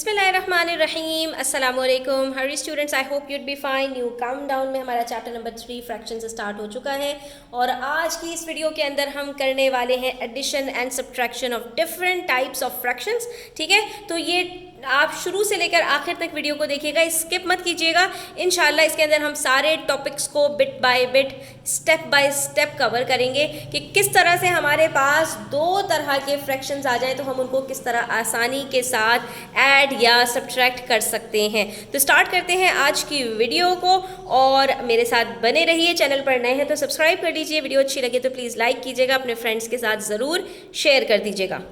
बिस्मिल्लाहिर्रहमानिर्रहीम अस्सलाम वालेकुम हरी students, I hope you'd be fine. New countdown में हमारा चैप्टर नंबर 3 फ्रैक्शन स्टार्ट हो चुका है और आज की इस वीडियो के अंदर हम करने वाले हैं addition and subtraction of different types of fractions. ठीक है, तो ये आप शुरू से लेकर आखिर तक वीडियो को देखिएगा, स्किप मत कीजिएगा। इंशाल्लाह इसके अंदर हम सारे टॉपिक्स को bit by bit, step by step cover करेंगे कि किस तरह से हमारे पास दो तरह के फ्रैक्शंस आ जाएं तो हम उनको किस तरह आसानी के साथ ऐड या सब्ट्रैक्ट कर सकते हैं। तो स्टार्ट करते हैं आज की वीडियो को और मेरे साथ बने रहिए। चैनल पर नए हैं तो सब्सक्राइब कर लीजिए, वीडियो अच्छी लगे तो प्लीज़ लाइक कीजिएगा, अपने फ्रेंड्स के साथ ज़रूर शेयर कर दीजिएगा।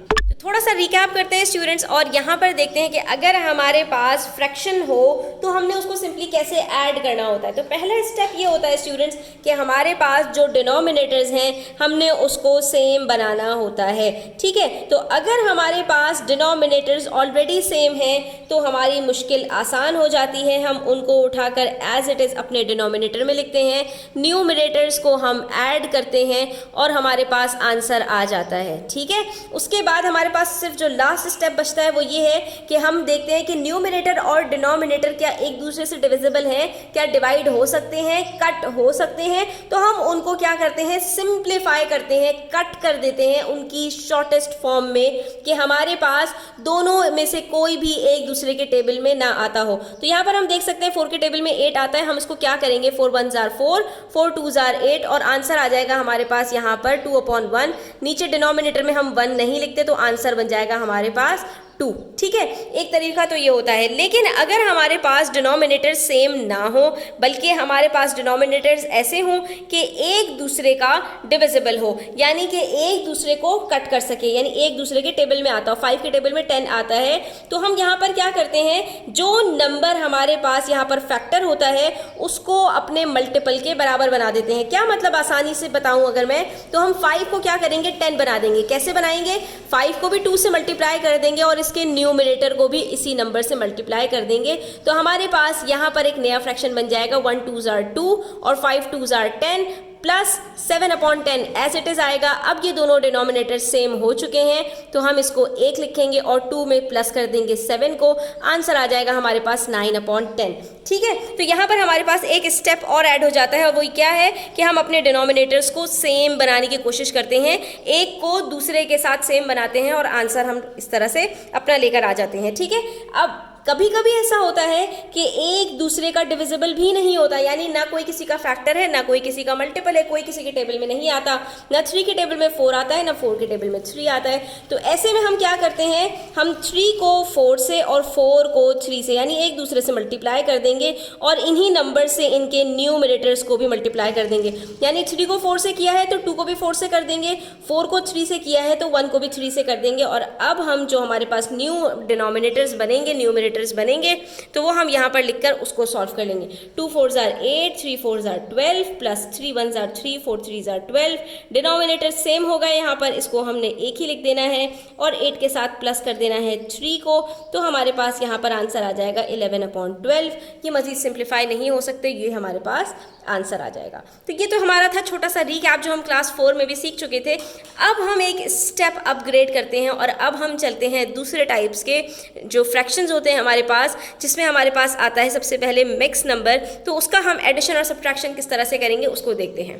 थोड़ा सा रिकैप करते हैं स्टूडेंट्स और यहाँ पर देखते हैं कि अगर हमारे पास फ्रैक्शन हो तो हमने उसको सिंपली कैसे ऐड करना होता है। तो पहला स्टेप ये होता है स्टूडेंट्स कि हमारे पास जो डिनोमिनेटर्स हैं हमने उसको सेम बनाना होता है। ठीक है, तो अगर हमारे पास डिनोमिनेटर्स ऑलरेडी सेम हैं तो हमारी मुश्किल आसान हो जाती है। हम उनको उठाकर एज इट इज़ अपने डिनोमिनेटर में लिखते हैं, न्यूमिनेटर्स को हम ऐड करते हैं और हमारे पास आंसर आ जाता है। ठीक है, उसके बाद हमारे पास सिर्फ जो लास्ट स्टेप बचता है वो ये है कि हम देखते हैं कि न्यूमरेटर और डिनोमिनेटर क्या एक दूसरे से डिविजिबल हैं, क्या डिवाइड हो सकते हैं, कट हो सकते हैं। तो हम उनको क्या करते हैं, सिंप्लीफाई करते हैं, कट कर देते हैं उनकी शॉर्टेस्ट फॉर्म में कि हमारे पास दोनों में से कोई भी एक दूसरे के टेबल में ना आता हो। तो यहाँ पर हम देख सकते हैं 4 के टेबल में 8 आता है। हम इसको क्या करेंगे, 4 1 4, 4 2 8 और आंसर आ जाएगा हमारे पास यहाँ पर 2/1। नीचे डिनोमिनेटर में हम 1 नहीं लिखते तो आंसर बन जाएगा हमारे पास 2। ठीक है, एक तरीका तो ये होता है। लेकिन अगर हमारे पास डिनोमिनेटर सेम ना हो बल्कि हमारे पास डिनोमिनेटर्स ऐसे हों कि एक दूसरे का डिविजिबल हो, यानी कि एक दूसरे को कट कर सके, यानी एक दूसरे के टेबल में आता हो। 5 के टेबल में 10 आता है तो हम यहाँ पर क्या करते हैं, जो नंबर हमारे पास यहाँ पर फैक्टर होता है उसको अपने मल्टीपल के बराबर बना देते हैं। क्या मतलब, आसानी से बताऊँ अगर मैं, तो हम 5 को क्या करेंगे, 10 बना देंगे। कैसे बनाएंगे, 5 को भी 2 से मल्टीप्लाई कर देंगे और इसके न्यूमरेटर को भी इसी नंबर से मल्टीप्लाई कर देंगे। तो हमारे पास यहाँ पर एक नया फ्रैक्शन बन जाएगा, 1 2 2 और 5 2 10 प्लस 7/10 एज इट इज आएगा। अब ये दोनों डिनोमिनेटर सेम हो चुके हैं तो हम इसको 1 लिखेंगे और 2 में प्लस कर देंगे 7 को। आंसर आ जाएगा हमारे पास 9/10। ठीक है, तो यहाँ पर हमारे पास एक स्टेप और ऐड हो जाता है और वो क्या है कि हम अपने डिनोमिनेटर्स को सेम बनाने की कोशिश करते हैं, एक को दूसरे के साथ सेम बनाते हैं और आंसर हम इस तरह से अपना लेकर आ जाते हैं। ठीक है, अब कभी कभी ऐसा होता है कि एक दूसरे का डिविजिबल भी नहीं होता, यानी ना कोई किसी का फैक्टर है, ना कोई किसी का मल्टीपल है, कोई किसी के टेबल में नहीं आता, ना 3 के टेबल में 4 आता है, ना 4 के टेबल में 3 आता है। तो ऐसे में हम क्या करते हैं, हम 3 को 4 से और 4 को 3 से, यानी एक दूसरे से मल्टीप्लाई कर देंगे और इन्हीं नंबर से इनके न्यूमरेटर्स को भी मल्टीप्लाई कर देंगे। यानी 3 को 4 से किया है तो 2 को भी 4 से कर देंगे, 4 को 3 से किया है तो 1 को भी 3 से कर देंगे। और अब हम जो हमारे पास न्यू डिनोमिनेटर्स बनेंगे, न्यूमरेटर्स बनेंगे, तो वो हम यहाँ पर लिखकर उसको सॉल्व कर लेंगे। 2 4 8, 3 4 12 प्लस 3 1 3, 4 3 12। डिनोमिनेटर सेम होगा यहाँ पर, इसको हमने एक ही लिख देना है और 8 के साथ प्लस कर देना है 3 को। तो हमारे पास यहाँ पर आंसर आ जाएगा 11/12। ये मजीद सिंप्लीफाई नहीं हो सकते, ये हमारे पास आंसर आ जाएगा। तो ये तो हमारा था छोटा सा रीकैप जो हम क्लास 4 में भी सीख चुके थे। अब हम एक स्टेप अपग्रेड करते हैं और अब हम चलते हैं दूसरे टाइप्स के जो फ्रैक्शंस होते हैं हमारे पास, जिसमें हमारे पास आता है सबसे पहले मिक्स नंबर। तो उसका हम एडिशन और सब्ट्रैक्शन किस तरह से करेंगे उसको देखते हैं।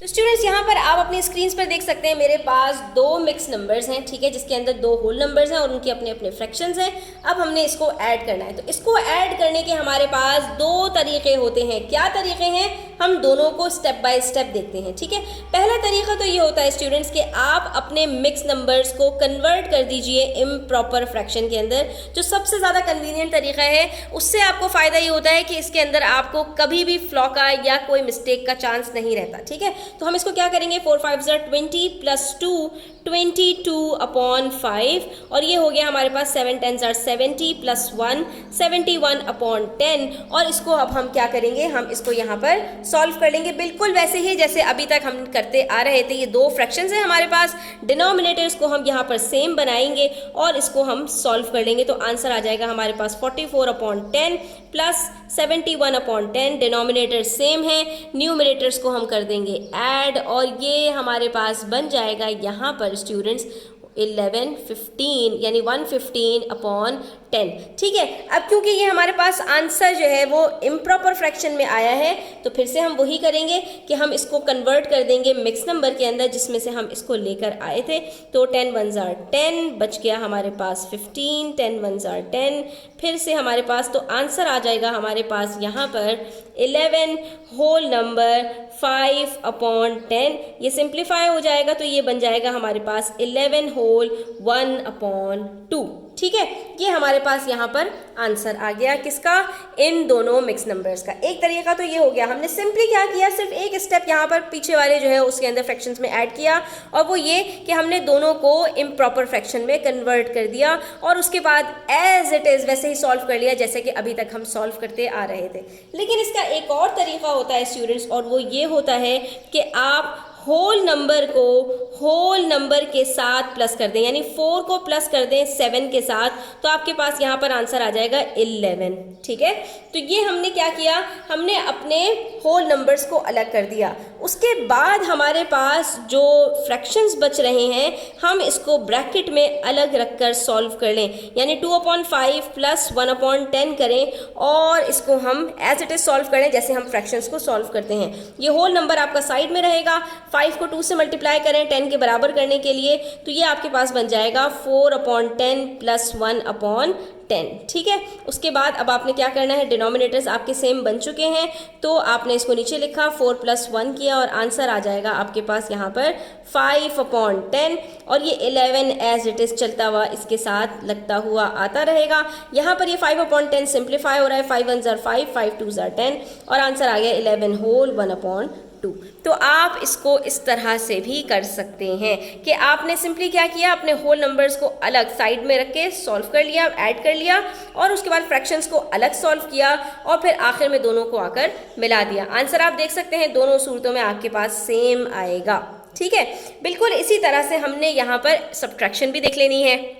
तो स्टूडेंट्स, यहाँ पर आप अपनी स्क्रीन पर देख सकते हैं मेरे पास 2 मिक्स नंबर्स हैं। ठीक है, जिसके अंदर 2 होल नंबर्स हैं और उनके अपने अपने फ्रैक्शंस हैं। अब हमने इसको ऐड करना है। तो इसको ऐड करने के हमारे पास 2 तरीके होते हैं। क्या तरीके हैं, हम दोनों को स्टेप बाय स्टेप देखते हैं। ठीक है, पहला तरीका तो ये होता है स्टूडेंट्स कि आप अपने मिक्स नंबर्स को कन्वर्ट कर दीजिए इम्प्रॉपर फ्रैक्शन के अंदर। जो सबसे ज़्यादा कन्वीनियंट तरीका है, उससे आपको फ़ायदा ये होता है कि इसके अंदर आपको कभी भी फ्लॉ का या कोई मिस्टेक का चांस नहीं रहता। ठीक है, तो हम इसको क्या करेंगे, 4 5 20 प्लस 2 22/5 और ये हो गया हमारे पास 7 10 70 प्लस 1 71/10। और इसको अब हम क्या करेंगे, हम इसको यहाँ पर सॉल्व कर लेंगे बिल्कुल वैसे ही जैसे अभी तक हम करते आ रहे थे। ये 2 फ्रैक्शंस हैं हमारे पास, डिनोमिनेटर्स को हम यहाँ पर सेम बनाएंगे और इसको हम सॉल्व कर लेंगे। तो आंसर आ जाएगा हमारे पास 44/10 प्लस 71/10। डिनोमिनेटर सेम है, न्यूमरेटर्स को हम कर देंगे ऐड और ये हमारे पास बन जाएगा यहाँ पर स्टूडेंट्स 11 15 यानी 115 अपॉन 10। ठीक है, अब क्योंकि ये हमारे पास आंसर जो है वो इम्प्रॉपर फ्रैक्शन में आया है तो फिर से हम वही करेंगे कि हम इसको कन्वर्ट कर देंगे मिक्स नंबर के अंदर जिसमें से हम इसको लेकर आए थे। तो 10 1 ज़ार 10 बच गया हमारे पास 15, 10 1 ज़ार 10, फिर से हमारे पास तो आंसर आ जाएगा हमारे पास यहाँ पर 11 होल नंबर 5 अपॉन 10। ये सिंप्लीफाई हो जाएगा तो ये बन जाएगा हमारे पास 11 होल 1 अपॉन 2। ठीक है, ये हमारे पास यहाँ पर आंसर आ गया किसका, इन दोनों मिक्स नंबर्स का। एक तरीका तो ये हो गया, हमने सिंपली क्या किया, सिर्फ एक स्टेप यहाँ पर पीछे वाले जो है उसके अंदर फ्रैक्शंस में ऐड किया और वो ये कि हमने दोनों को इम्प्रॉपर फ्रैक्शन में कन्वर्ट कर दिया और उसके बाद एज इट इज़ वैसे ही सॉल्व कर लिया जैसे कि अभी तक हम सॉल्व करते आ रहे थे। लेकिन इसका एक और तरीका होता है स्टूडेंट्स, और वो ये होता है कि आप होल नंबर को होल नंबर के साथ प्लस कर दें, यानी 4 को प्लस कर दें 7 के साथ, तो आपके पास यहाँ पर आंसर आ जाएगा 11। ठीक है, तो ये हमने क्या किया, हमने अपने होल नंबर्स को अलग कर दिया। उसके बाद हमारे पास जो फ्रैक्शंस बच रहे हैं हम इसको ब्रैकेट में अलग रखकर सॉल्व कर लें, यानी 2/5 प्लस 1/10 करें और इसको हम एज इट इज़ सॉल्व करें जैसे हम फ्रैक्शंस को सॉल्व करते हैं। ये होल नंबर आपका साइड में रहेगा, 5 को 2 से मल्टीप्लाई करें 10 के बराबर करने के लिए, तो ये आपके पास बन जाएगा 4/10 प्लस 1/10। ठीक है, उसके बाद अब आपने क्या करना है, डिनोमिनेटर्स आपके सेम बन चुके हैं तो आपने इसको नीचे लिखा, 4 + 1 किया और आंसर आ जाएगा आपके पास यहाँ पर 5/10 और ये 11 एज इट इज़ चलता हुआ इसके साथ लगता हुआ आता रहेगा। यहाँ पर ये 5/10 सिंप्लीफाई हो रहा है, 5 1 ज़ार 5, 5 2 ज़ार 10 और आंसर आ गया 11 होल 1/2। तो आप इसको इस तरह से भी कर सकते हैं कि आपने सिंपली क्या किया, अपने होल नंबर्स को अलग साइड में रख के सॉल्व कर लिया, ऐड कर लिया और उसके बाद फ्रैक्शंस को अलग सॉल्व किया और फिर आखिर में दोनों को आकर मिला दिया। आंसर आप देख सकते हैं दोनों सूरतों में आपके पास सेम आएगा। ठीक है, बिल्कुल इसी तरह से हमने यहाँ पर सब्ट्रैक्शन भी देख लेनी है।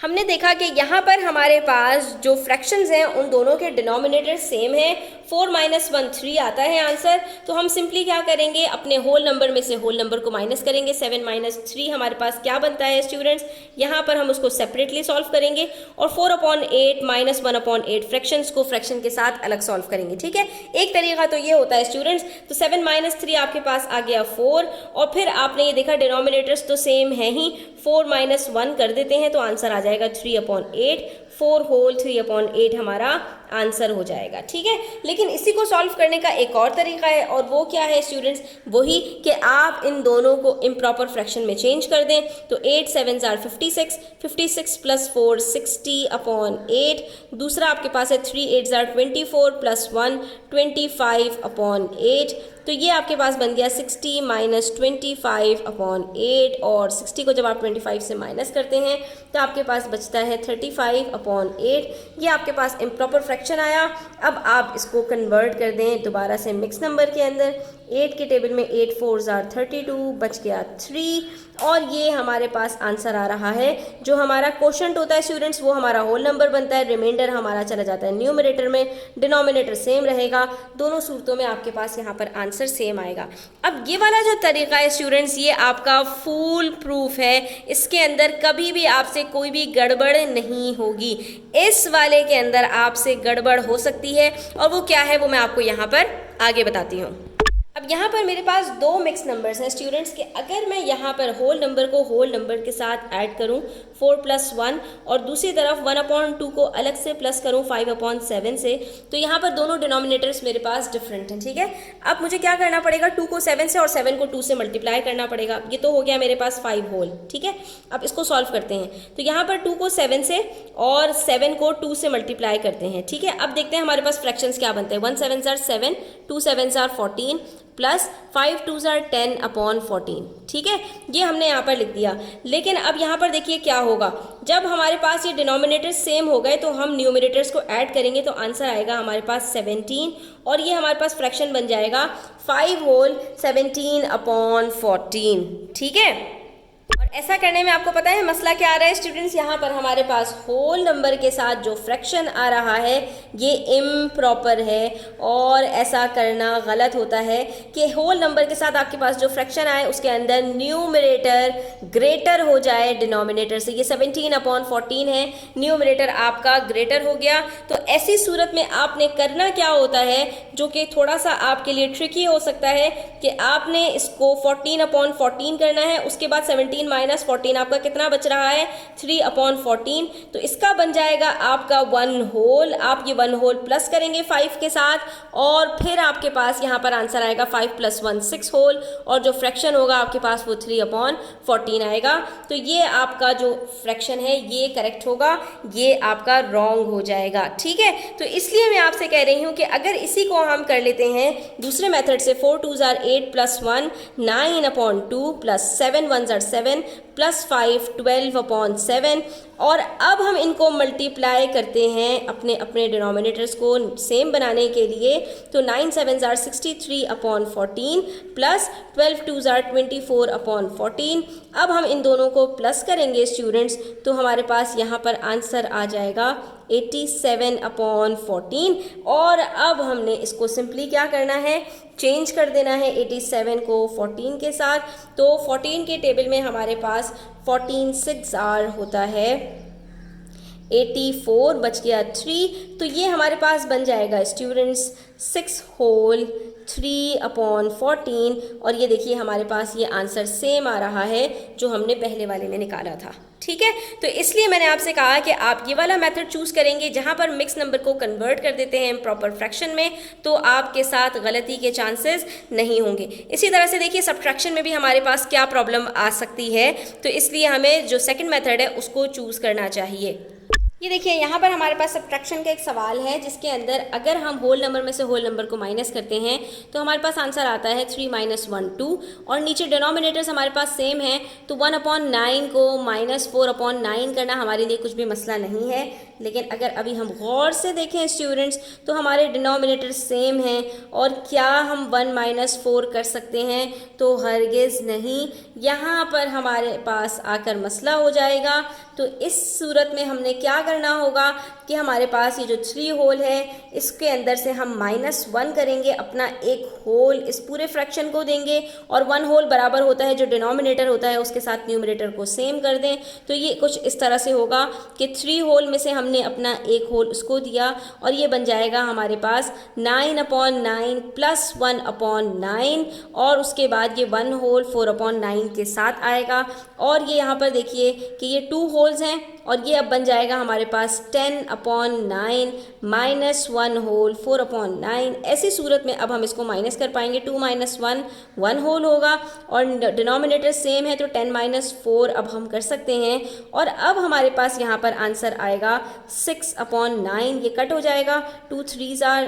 हमने देखा कि यहाँ पर हमारे पास जो फ्रैक्शंस हैं उन दोनों के डिनोमिनेटर सेम है, 4 - 1 3 आता है आंसर। तो हम सिंपली क्या करेंगे, अपने होल नंबर में से होल नंबर को माइनस करेंगे। 7 - 3 हमारे पास क्या बनता है स्टूडेंट्स, यहाँ पर हम उसको सेपरेटली सॉल्व करेंगे और 4/8 - 1/8 फ्रैक्शंस को फ्रैक्शन के साथ अलग सॉल्व करेंगे। ठीक है, एक तरीका तो ये होता है स्टूडेंट्स। तो 7 - 3 आपके पास आ गया 4 और फिर आपने ये देखा डिनोमिनेटर्स तो सेम है ही, 4 - 1 कर देते हैं तो आंसर आ जाएगा 3/8, 4 होल 3/8 हमारा आंसर हो जाएगा। ठीक है, लेकिन इसी को सॉल्व करने का एक और तरीका है और वो क्या है स्टूडेंट्स, वही कि आप इन दोनों को इम्प्रॉपर फ्रैक्शन में चेंज कर दें। तो 8 7 ज़ार 56, 56 + 4 60/8, दूसरा आपके पास है 3 8 ज़ार 24 + 1 25/8, तो ये आपके पास बन गया 60 - 25/8 और 60 को जब आप 25 से माइनस करते हैं तो आपके पास बचता है 35/8। ये आपके पास इम्प्रॉपर फ्रैक्शन आया। अब आप इसको कन्वर्ट कर दें दोबारा से मिक्स नंबर के अंदर। 8 के टेबल में 8 4 ज़ार 32, बच गया 3 और ये हमारे पास आंसर आ रहा है। जो हमारा क्वोशंट होता है स्टूडेंट्स वो हमारा होल नंबर बनता है, रिमाइंडर हमारा चला जाता है न्यूमरेटर में, डिनोमिनेटर सेम रहेगा। दोनों सूरतों में आपके पास यहाँ पर आंसर सेम आएगा। अब ये वाला जो तरीका है स्टूडेंट्स ये आपका फुल प्रूफ है, इसके अंदर कभी भी आपसे कोई भी गड़बड़ नहीं होगी। इस वाले के अंदर आपसे गड़बड़ हो सकती है और वो क्या है वो मैं आपको यहाँ पर आगे बताती हूँ। अब यहाँ पर मेरे पास दो मिक्स नंबर्स हैं स्टूडेंट्स के, अगर मैं यहाँ पर होल नंबर को होल नंबर के साथ ऐड करूँ 4 + 1 और दूसरी तरफ 1/2 को अलग से प्लस करूँ 5/7 से, तो यहाँ पर दोनों डिनोमिनेटर्स मेरे पास डिफरेंट हैं। ठीक है, अब मुझे क्या करना पड़ेगा, 2 को 7 से और 7 को 2 से मल्टीप्लाई करना पड़ेगा। ये तो हो गया मेरे पास 5 होल। ठीक है, अब इसको सॉल्व करते हैं। तो यहाँ पर 2 को 7 से और 7 को 2 से मल्टीप्लाई करते हैं। ठीक है, अब देखते हैं हमारे पास फ्रैक्शंस क्या बनते हैं। 1 7 ज़ार 7, 2 7 ज़ार 14 प्लस 5 2 ज़ार 10/14। ठीक है, ये हमने यहाँ पर लिख दिया। लेकिन अब यहाँ पर देखिए क्या होगा, जब हमारे पास ये डिनोमिनेटर्स सेम हो गए तो हम न्यूमरेटर्स को ऐड करेंगे तो आंसर आएगा हमारे पास 17 और ये हमारे पास फ्रैक्शन बन जाएगा 5 होल 17/14। ठीक है, और ऐसा करने में आपको पता है मसला क्या आ रहा है स्टूडेंट्स, यहाँ पर हमारे पास होल नंबर के साथ जो फ्रैक्शन आ रहा है ये इम्प्रॉपर है, और ऐसा करना गलत होता है कि होल नंबर के साथ आपके पास जो फ्रैक्शन आए उसके अंदर न्यूमरेटर ग्रेटर हो जाए डिनोमिनेटर से। ये 17/14 है, न्यूमरेटर आपका ग्रेटर हो गया। तो ऐसी सूरत में आपने करना क्या होता है, जो कि थोड़ा सा आपके लिए ट्रिकी हो सकता है, कि आपने इसको 14/14 करना है, उसके बाद 17 - 14 आपका कितना बच रहा है 3/14। तो इसका बन जाएगा आपका 1 होल। आप ये 1 होल प्लस करेंगे 5 के साथ, और फिर आपके पास यहाँ पर आंसर आएगा 5 + 1 6 होल, और जो फ्रैक्शन होगा आपके पास वो 3/14 आएगा। तो ये आपका जो फ्रैक्शन है ये करेक्ट होगा, ये आपका रॉन्ग हो जाएगा। ठीक है, तो इसलिए मैं आपसे कह रही हूँ कि अगर इसी को हम कर लेते हैं दूसरे मेथड से, 4 2s are 8 + 1 9/2 + 7 1s are 7 + 5 12/7, और अब हम इनको मल्टीप्लाई करते हैं अपने अपने डिनोमिनेटर्स को सेम बनाने के लिए। तो 9 7s are 63/14 + 12 2s are 24/14। अब हम इन दोनों को प्लस करेंगे स्टूडेंट्स, तो हमारे पास यहाँ पर आंसर आ जाएगा 87/14। और अब हमने इसको सिंपली क्या करना है, चेंज कर देना है 87 को 14 के साथ। तो 14 के टेबल में हमारे पास 14 6 आर होता है 84, बच गया 3। तो ये हमारे पास बन जाएगा स्टूडेंट्स 6 होल 3/14। और ये देखिए हमारे पास ये आंसर सेम आ रहा है जो हमने पहले वाले में निकाला था। ठीक है, तो इसलिए मैंने आपसे कहा कि आप ये वाला मेथड चूज़ करेंगे जहाँ पर मिक्स नंबर को कन्वर्ट कर देते हैं प्रॉपर फ्रैक्शन में, तो आपके साथ गलती के चांसेस नहीं होंगे। इसी तरह से देखिए सब्ट्रैक्शन में भी हमारे पास क्या प्रॉब्लम आ सकती है, तो इसलिए हमें जो सेकंड मेथड है उसको चूज़ करना चाहिए। ये देखिए यहाँ पर हमारे पास सब्ट्रैक्शन का एक सवाल है जिसके अंदर अगर हम होल नंबर में से होल नंबर को माइनस करते हैं तो हमारे पास आंसर आता है 3 - 1 2, और नीचे डिनोमिनेटर्स हमारे पास सेम है, तो 1/9 को -4/9 करना हमारे लिए कुछ भी मसला नहीं है। लेकिन अगर अभी हम गौर से देखें स्टूडेंट्स तो हमारे डिनोमिनेटर सेम हैं, और क्या हम 1 - 4 कर सकते हैं, तो हरगिज़ नहीं। यहाँ पर हमारे पास आकर मसला हो जाएगा। तो इस सूरत में हमने क्या करना होगा कि हमारे पास ये जो 3 होल है इसके अंदर से हम -1 करेंगे, अपना एक होल इस पूरे फ्रैक्शन को देंगे, और 1 होल बराबर होता है जो डिनोमिनेटर होता है उसके साथ न्यूमरेटर को सेम कर दें। तो ये कुछ इस तरह से होगा कि 3 होल में से हमने अपना एक होल उसको दिया, और ये बन जाएगा हमारे पास 9/9 + 1/9, और उसके बाद ये 1 होल 4/9 के साथ आएगा। और ये यहाँ पर देखिए कि ये 2 होल्स हैं, और ये अब बन जाएगा हमारे पास 10/9 - 1 होल 4/9। ऐसी सूरत में अब हम इसको माइनस कर पाएंगे, 2 - 1 1 होल होगा, और डिनोमिनेटर सेम है तो 10 - 4 अब हम कर सकते हैं। और अब हमारे पास यहाँ पर आंसर आएगा 6/9, ये कट हो जाएगा, 3 2s आर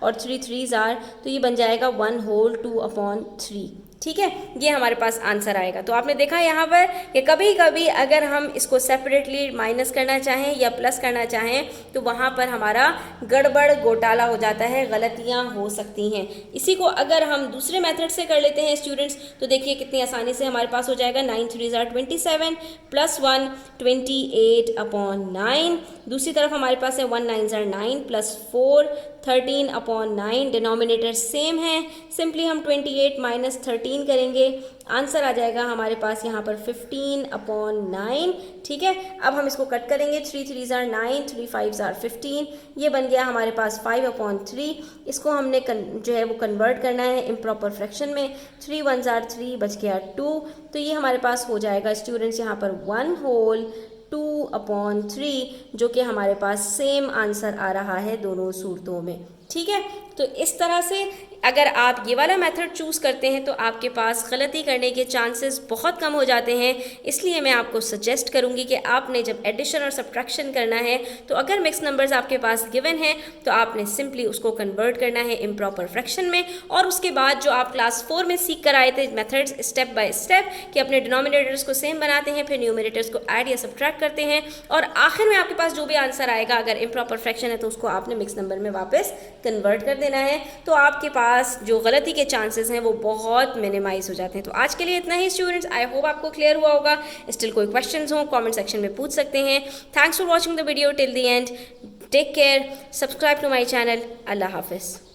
और 3 3s आर, तो ये बन जाएगा 1 होल 2/3। ठीक है, ये हमारे पास आंसर आएगा। तो आपने देखा यहाँ पर कि कभी कभी अगर हम इसको सेपरेटली माइनस करना चाहें या प्लस करना चाहें तो वहाँ पर हमारा गड़बड़ घोटाला हो जाता है, गलतियाँ हो सकती हैं। इसी को अगर हम दूसरे मेथड से कर लेते हैं स्टूडेंट्स, तो देखिए कितनी आसानी से हमारे पास हो जाएगा 9 3s are 27 + 1 28/9। दूसरी तरफ हमारे पास है 1 9s are 9 + 4 13/9। डिनोमिनेटर सेम है, सिंपली हम 28 - 13 करेंगे, आंसर आ जाएगा हमारे पास यहाँ पर 15/9। ठीक है, अब हम इसको कट करेंगे, 3 3s are 9 3 5s are 15, ये बन गया हमारे पास 5/3। इसको हमने जो है वो कन्वर्ट करना है इम्प्रॉपर फ्रैक्शन में, 3 1s are 3, बच गया 2। तो ये हमारे पास हो जाएगा स्टूडेंट्स यहाँ पर 1 होल 2/3, जो कि हमारे पास सेम आंसर आ रहा है दोनों सूरतों में। ठीक है, तो इस तरह से अगर आप ये वाला मेथड चूज़ करते हैं तो आपके पास गलती करने के चांसेस बहुत कम हो जाते हैं। इसलिए मैं आपको सजेस्ट करूंगी कि आपने जब एडिशन और सब्ट्रैक्शन करना है तो अगर मिक्स नंबर्स आपके पास गिवन है तो आपने सिंपली उसको कन्वर्ट करना है इम्प्रॉपर फ्रैक्शन में, और उसके बाद जो आप क्लास 4 में सीख कर आए थे मेथड्स स्टेप बाय स्टेप कि अपने डिनोमिनेटर्स को सेम बनाते हैं, फिर न्यूमरेटर्स को ऐड या सब्ट्रैक्ट करते हैं, और आखिर में आपके पास जो भी आंसर आएगा अगर इम्प्रॉपर फ्रैक्शन है तो उसको आपने मिक्स नंबर में वापस कन्वर्ट कर देना है, तो आपके पास जो गलती के चांसेस हैं वो बहुत मिनिमाइज हो जाते हैं। तो आज के लिए इतना ही स्टूडेंट्स, आई होप आपको क्लियर हुआ होगा। स्टिल कोई क्वेश्चंस हो कमेंट सेक्शन में पूछ सकते हैं। Thanks for watching the video till the end. Take care, subscribe to my channel. अल्लाह हाफिज़।